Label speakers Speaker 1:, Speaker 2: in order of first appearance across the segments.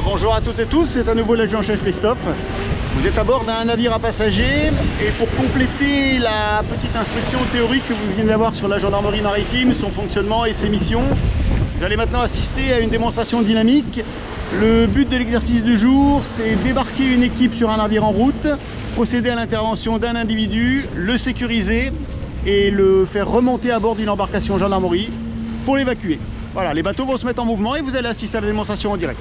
Speaker 1: Bonjour à toutes et tous, c'est à nouveau l'adjudant-chef Christophe. Vous êtes à bord d'un navire à passagers et pour compléter la petite instruction théorique que vous venez d'avoir sur la gendarmerie maritime, son fonctionnement et ses missions, vous allez maintenant assister à une démonstration dynamique. Le but de l'exercice du jour, c'est débarquer une équipe sur un navire en route, procéder à l'intervention d'un individu, le sécuriser et le faire remonter à bord d'une embarcation gendarmerie pour l'évacuer. Voilà, les bateaux vont se mettre en mouvement et vous allez assister à la démonstration en direct.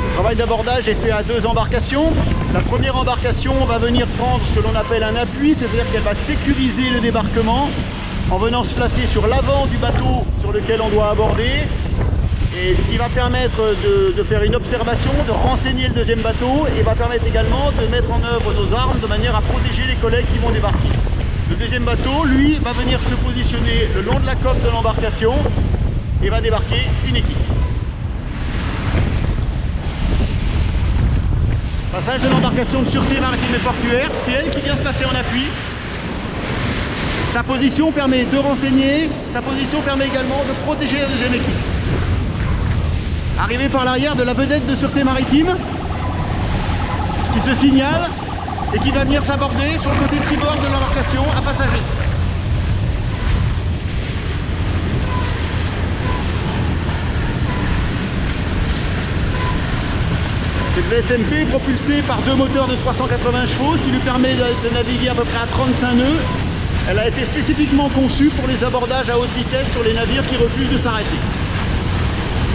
Speaker 1: Le travail d'abordage est fait à deux embarcations. La première embarcation va venir prendre ce que l'on appelle un appui, c'est-à-dire qu'elle va sécuriser le débarquement en venant se placer sur l'avant du bateau sur lequel on doit aborder. Et ce qui va permettre de faire une observation, de renseigner le deuxième bateau et va permettre également de mettre en œuvre nos armes de manière à protéger les collègues qui vont débarquer. Le deuxième bateau, lui, va venir se positionner le long de la coque de l'embarcation et va débarquer une équipe. Passage de l'embarcation de sûreté maritime et portuaire, c'est elle qui vient se placer en appui. Sa position permet de renseigner, sa position permet également de protéger la deuxième équipe. Arrivé par l'arrière de la vedette de sûreté maritime qui se signale et qui va venir s'aborder sur le côté tribord de l'embarcation à passagers. Cette VSMP est propulsée par deux moteurs de 380 chevaux, ce qui lui permet de naviguer à peu près à 35 nœuds. Elle a été spécifiquement conçue pour les abordages à haute vitesse sur les navires qui refusent de s'arrêter.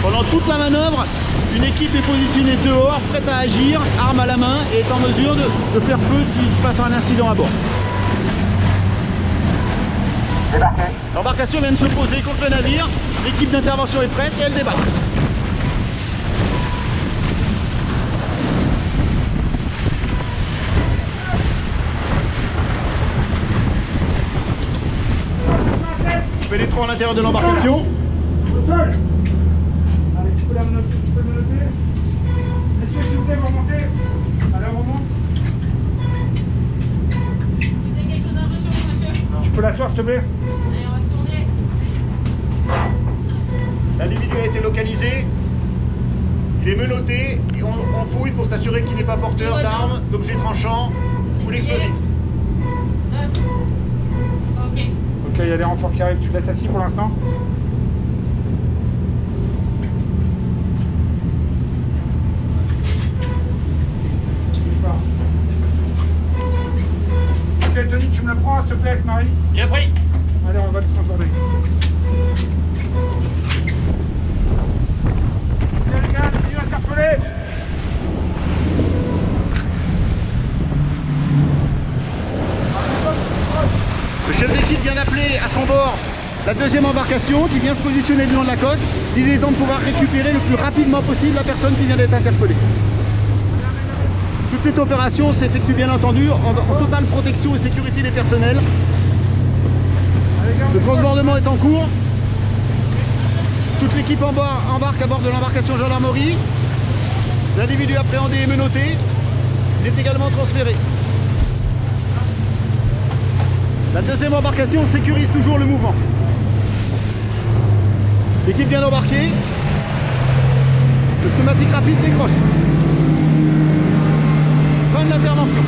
Speaker 1: Pendant toute la manœuvre, une équipe est positionnée dehors, prête à agir, arme à la main, et est en mesure de faire feu s'il se passe un incident à bord. L'embarcation vient de se poser contre le navire, l'équipe d'intervention est prête et elle débarque. Pénétrons à l'intérieur de l'embarcation.
Speaker 2: Tu peux me noter. Messieurs, s'il vous plaît, vous remontez. Allez, on remonte.
Speaker 3: Vous avez quelque chose à rajouter, monsieur?
Speaker 2: Tu peux l'asseoir, s'il te plaît.
Speaker 3: Allez, on va se tourner.
Speaker 1: L'individu a été localisé. Il est menotté et on fouille pour s'assurer qu'il n'est pas porteur d'armes, d'objets tranchants ou d'explosifs.
Speaker 3: Ok.
Speaker 2: Ok, il y a les renforts qui arrivent. Tu laisses assis pour l'instant. Ok, Tony, tu me le prends, s'il te plaît, avec Marie.
Speaker 3: Bien pris.
Speaker 2: Allez, on va te transporter. Ok, les gars, tu vas interpeller.
Speaker 1: Le chef d'équipe vient d'appeler à son bord la deuxième embarcation qui vient se positionner le long de la côte. L'idée étant de pouvoir récupérer le plus rapidement possible la personne qui vient d'être interpellée. Toute cette opération s'effectue bien entendu en totale protection et sécurité des personnels. Le transbordement est en cours. Toute l'équipe embarque à bord de l'embarcation gendarmerie. L'individu appréhendé est menotté. Il est également transféré. La deuxième embarcation sécurise toujours le mouvement. L'équipe vient d'embarquer. Le pneumatique rapide décroche. Fin de l'intervention.